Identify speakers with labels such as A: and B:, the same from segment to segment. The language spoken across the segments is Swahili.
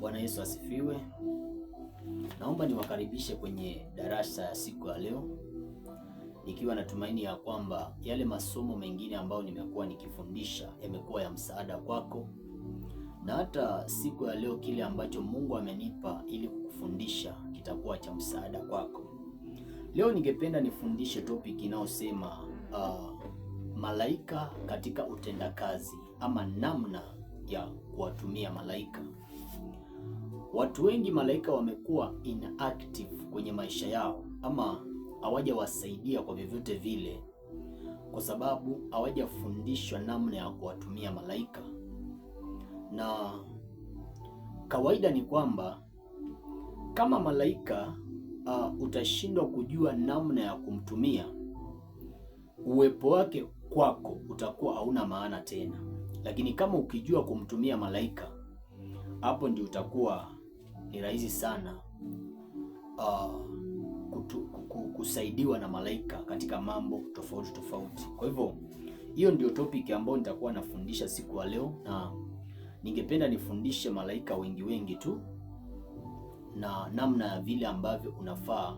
A: Bwana Yesu asifiwe. Naomba niwakaribishe kwenye darasa ya siku ya leo, nikiwa na tumaini ya kwamba yale masomo mengine ambayo nimekuwa nikifundisha yamekuwa ya msaada kwako, na hata siku ya leo kile ambacho Mungu amenipa ili kukufundisha kitakuwa cha msaada kwako. Leo ningependa nifundishe topic inayosema malaika katika utendakazi, ama namna ya kuwatumia malaika. Watu wengi malaika wamekuwa inactive kwenye maisha yao, ama hawajawasaidia kwa vyovyote vile, kwa sababu hawajafundishwa namna ya kuwatumia malaika. Na kawaida ni kwamba kama malaika utashindwa kujua namna ya kumtumia, uwepo wake kwako utakuwa hauna maana tena. Lakini kama ukijua kumtumia malaika, hapo ndio utakuwa ni rahisi sana kusaidiwa na malaika katika mambo tofauti tofauti. Kwa hivyo hiyo ndio topic ambayo nitakuwa nafundisha siku ya leo, na ningependa nifundishe malaika wengi tu na namna ya vile ambavyo unafaa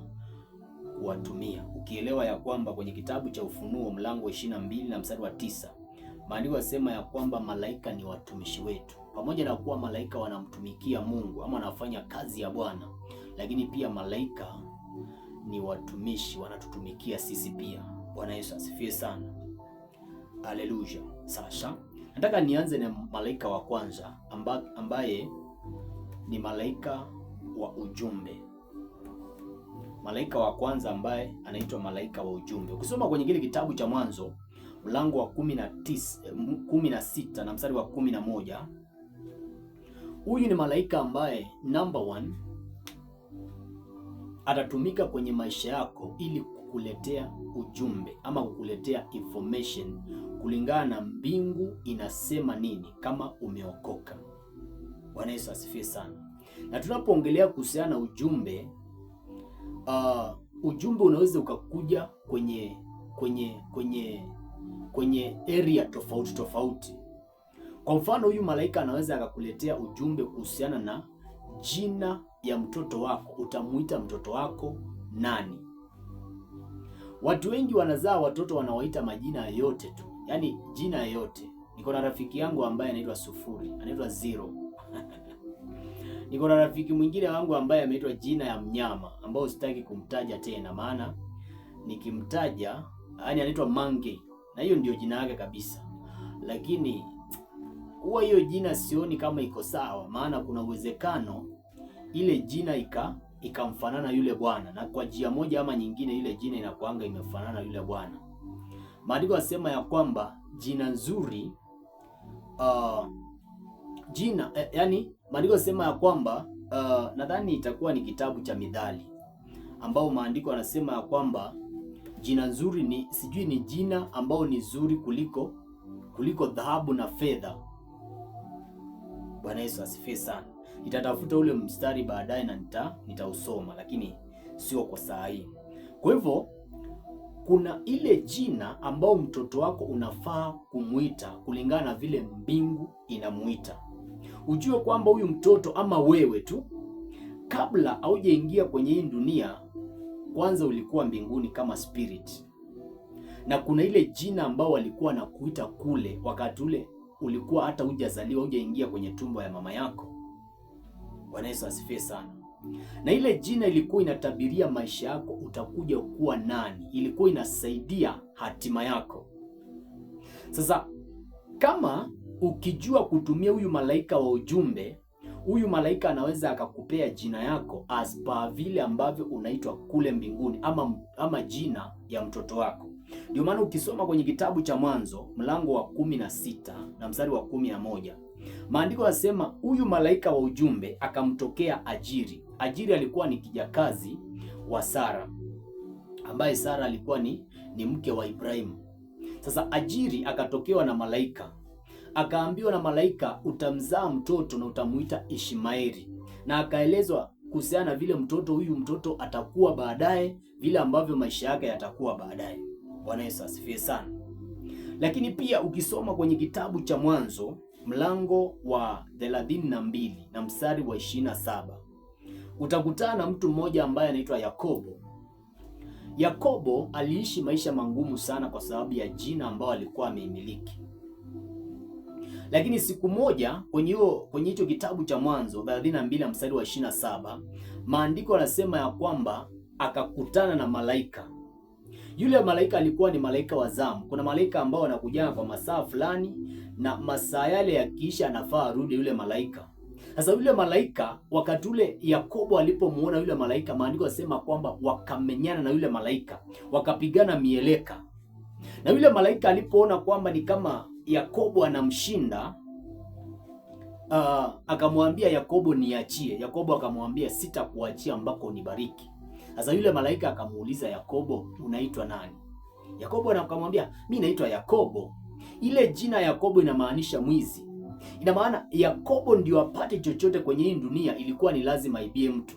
A: kuwatumia, ukielewa ya kwamba kwenye kitabu cha Ufunuo mlango 22 na mstari wa 9 maandiko yasema ya kwamba malaika ni watumishi wetu. Pamoja na kuwa malaika wanamtumikia Mungu ama wanafanya kazi ya Bwana, lakini pia malaika ni watumishi, wanatutumikia sisi pia. Bwana Yesu asifiwe sana. Haleluya. Sasa nataka nianze na malaika wa kwanza ambaye ni malaika wa ujumbe. Malaika wa kwanza ambaye anaitwa malaika wa ujumbe. Ukisoma kwenye kile kitabu cha Mwanzo mlango wa 16 na mstari wa 11, huyu ni malaika ambaye number 1 atatumika kwenye maisha yako ili kukuletea ujumbe ama kukuletea information kulingana na mbingu inasema nini kama umeokoka. Bwana Yesu asifiwe sana. Na tunapoongelea kuhusiana na ujumbe, ujumbe unaweza ukakuja kwenye area tofauti tofauti. Kwa mfano, huyu malaika anaweza akakuletea ujumbe kuhusiana na jina ya mtoto wako. Utamuita mtoto wako nani? Watu wengi wanazaa watoto wanawaita majina yote tu, yaani jina yote. Niko na rafiki yangu ambaye anaitwa Sufuri, anaitwa Zero. Niko na rafiki mwingine wangu ambaye ameitwa jina ya mnyama ambao sitaki kumtaja tena, maana nikimtaja yani anaitwa Mange, na hiyo ndio jina yake kabisa. Lakini huwa hiyo jina sioni kama iko sawa, maana kuna uwezekano ile jina ikamfanana yule bwana, na kwa njia moja ama nyingine ile jina inakuanga imefanana yule bwana. Maandiko yasema ya kwamba jina nzuri maandiko yasema ya kwamba nadhani itakuwa ni kitabu cha Mithali, ambao maandiko yanasema ya kwamba jina nzuri ni sijui ni jina ambao ni zuri kuliko dhahabu na fedha. Bwana Yesu asifiwe sana. Nitatafuta ule mstari baadaye na nitausoma, lakini sio kwa saa hii. Kwa hivyo kuna ile jina ambao mtoto wako unafaa kumuita kulingana na vile mbingu inamuita. Ujue kwamba huyu mtoto ama wewe tu, kabla haujaingia kwenye hii dunia, kwanza ulikuwa mbinguni kama spirit, na kuna ile jina ambao walikuwa na kuita kule wakati ule ulikuwa hata hujazaliwa, hujaingia kwenye tumbo ya mama yako. Bwana Yesu asifiwe sana. Na ile jina ilikuwa inatabiria maisha yako, utakuja kuwa nani, ilikuwa inasaidia hatima yako. Sasa kama ukijua kutumia huyu malaika wa ujumbe, huyu malaika anaweza akakupea jina yako as per vile ambavyo unaitwa kule mbinguni, ama jina ya mtoto wako. Ndio maana ukisoma kwenye kitabu cha Mwanzo mlango wa 16 na mstari wa 11, maandiko yasema huyu malaika wa ujumbe akamtokea Ajiri. Ajiri alikuwa ni kijakazi wa Sara, ambaye Sara alikuwa ni mke wa Ibrahimu. Sasa Ajiri akatokewa na malaika, akaambiwa na malaika, utamzaa mtoto na utamuita Ishmaeli, na akaelezwa kuhusiana na vile huyu mtoto atakuwa baadaye, vile ambavyo maisha yake yatakuwa baadaye. Bwana Yesu asifiwe sana. Lakini pia ukisoma kwenye kitabu cha Mwanzo mlango wa 32 na mstari wa 27, utakutana na mtu mmoja ambaye anaitwa Yakobo. Yakobo aliishi maisha magumu sana kwa sababu ya jina ambao alikuwa ameimiliki. Lakini siku moja kwenye hicho kitabu cha Mwanzo 32 na mstari wa 27, maandiko yanasema ya kwamba akakutana na malaika. Yule malaika alikuwa ni malaika wa zamu. Kuna malaika ambao wanakuja kwa masaa fulani, na masaa yale yakiisha anafaa arudi yule malaika. Sasa yule malaika, wakati ule Yakobo alipomuona yule malaika, maandiko yanasema kwamba wakamenyana na yule malaika, wakapigana mieleka. Na yule malaika alipoona kwamba ni kama Yakobo anamshinda, akamwambia Yakobo, niachie. Yakobo akamwambia, sitakuachia mpaka unibariki. Sasa yule malaika akamuuliza Yakobo, unaitwa nani? Yakobo akamwambia, mimi naitwa Yakobo. Ile jina Yakobo inamaanisha mwizi. Ina maana Yakobo ndio apate chochote kwenye hii dunia, ilikuwa ni lazima aibie mtu.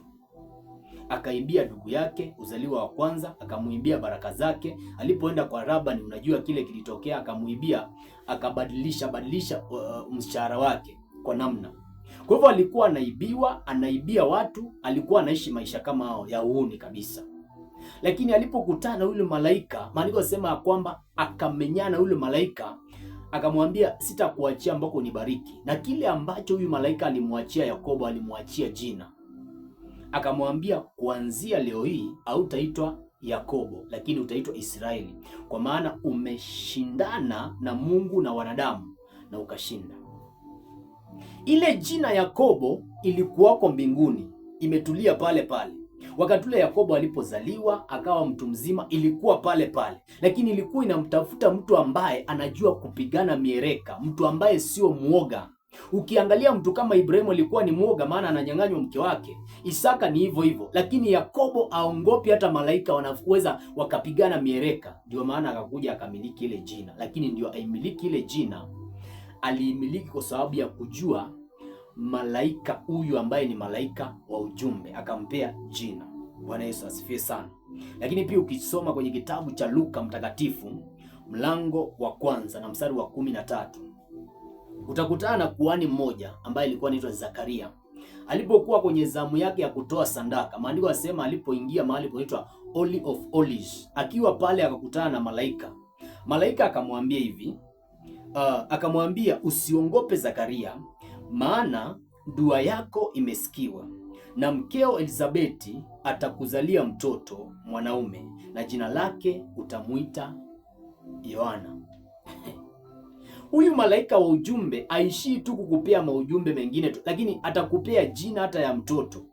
A: Akaibia ndugu yake uzaliwa wa kwanza, akamuibia baraka zake. Alipoenda kwa Labani, unajua kile kilitokea, akamuibia, akabadilisha mshahara wake kwa namna. Kwa hivyo alikuwa anaibia watu, alikuwa anaishi maisha kama hao ya uhuni kabisa. Lakini alipokutana yule malaika, maandiko yanasema kwamba akamenyana yule malaika, akamwambia, sitakuachia mpaka unibariki. Na kile ambacho huyu malaika alimwachia Yakobo, alimwachia jina. Akamwambia, kuanzia leo hii hautaitwa Yakobo, lakini utaitwa Israeli, kwa maana umeshindana na Mungu na wanadamu na ukashinda. Ile jina Yakobo ilikuwako mbinguni, imetulia pale pale. Wakati ule Yakobo alipozaliwa akawa mtu mzima, ilikuwa pale pale, lakini ilikuwa inamtafuta mtu ambaye anajua kupigana miereka, mtu ambaye sio muoga. Ukiangalia mtu kama Ibrahimu alikuwa ni muoga, maana ananyang'anywa mke wake. Isaka ni hivyo hivyo, lakini Yakobo aongopi hata malaika wanaweza wakapigana miereka. Ndio maana akakuja akamiliki ile jina. Lakini ndio aimiliki ile jina, aliimiliki kwa sababu ya kujua malaika huyu ambaye ni malaika wa ujumbe, akampea jina. Bwana Yesu asifiwe sana. Lakini pia ukisoma kwenye kitabu cha Luka mtakatifu mlango wa kwanza na mstari wa 13, utakutana na kuhani mmoja ambaye alikuwa anaitwa Zakaria. Alipokuwa kwenye zamu yake ya kutoa sadaka, maandiko yanasema alipoingia mahali panaitwa Holy of Holies, akiwa pale akakutana na malaika. Malaika akamwambia hivi, akamwambia, usiongope Zakaria, maana dua yako imesikiwa, na mkeo Elizabeti atakuzalia mtoto mwanaume, na jina lake utamuita Yohana. Huyu malaika wa ujumbe aishii tu kukupea maujumbe mengine tu, lakini atakupea jina hata ya mtoto,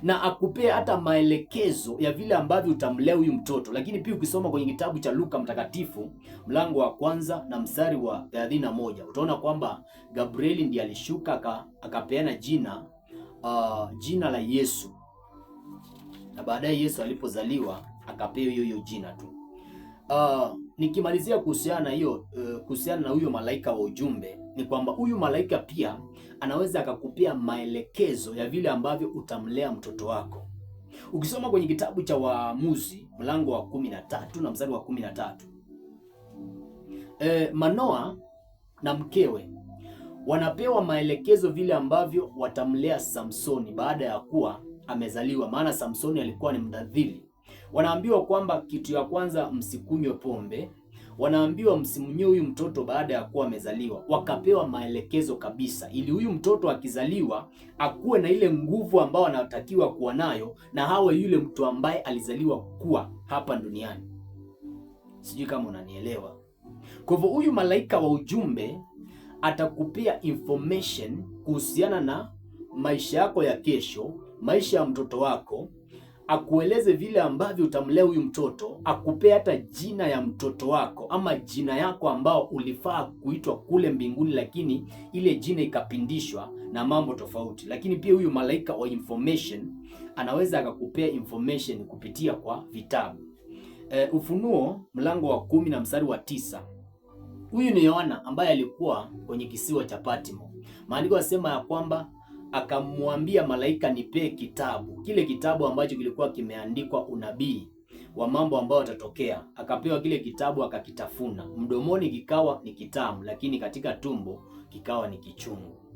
A: na akupea hata maelekezo ya vile ambavyo utamlea huyu mtoto. Lakini pia ukisoma kwenye kitabu cha Luka mtakatifu mlango wa kwanza na mstari wa 31, utaona kwamba Gabrieli ndiye alishuka akapeana jina la Yesu, na baadaye Yesu alipozaliwa akapewa hiyo jina tu. Nikimalizia kuhusiana na huyo malaika wa ujumbe, ni kwamba huyu malaika pia anaweza akakupea maelekezo ya vile ambavyo utamlea mtoto wako. Ukisoma kwenye kitabu cha Waamuzi mlango wa 13 na mstari wa 13, Manoa na mkewe wanapewa maelekezo vile ambavyo watamlea Samsoni baada ya kuwa amezaliwa, maana Samsoni alikuwa ni mdadhili. Wanaambiwa kwamba kitu ya kwanza, msikunywe pombe. Wanaambiwa msimnywe huyu mtoto baada ya kuwa amezaliwa. Wakapewa maelekezo kabisa, ili huyu mtoto akizaliwa akuwe na ile nguvu ambayo anatakiwa kuwa nayo, na hawe yule mtu ambaye alizaliwa kuwa hapa duniani. Sijui kama unanielewa. Kwa hivyo huyu malaika wa ujumbe atakupea information kuhusiana na maisha yako ya kesho, maisha ya mtoto wako, akueleze vile ambavyo utamlea huyu mtoto, akupea hata jina ya mtoto wako ama jina yako ambao ulifaa kuitwa kule mbinguni, lakini ile jina ikapindishwa na mambo tofauti. Lakini pia huyu malaika wa information anaweza akakupea information kupitia kwa vitabu. Ufunuo mlango wa 10 na mstari wa 9. Huyu ni Yohana ambaye alikuwa kwenye kisiwa cha Patmo. Maandiko yanasema ya kwamba akamwambia malaika, nipee kitabu, kile kitabu ambacho kilikuwa kimeandikwa unabii wa mambo ambayo yatatokea. Akapewa kile kitabu akakitafuna, mdomoni kikawa ni kitamu, lakini katika tumbo kikawa ni kichungu.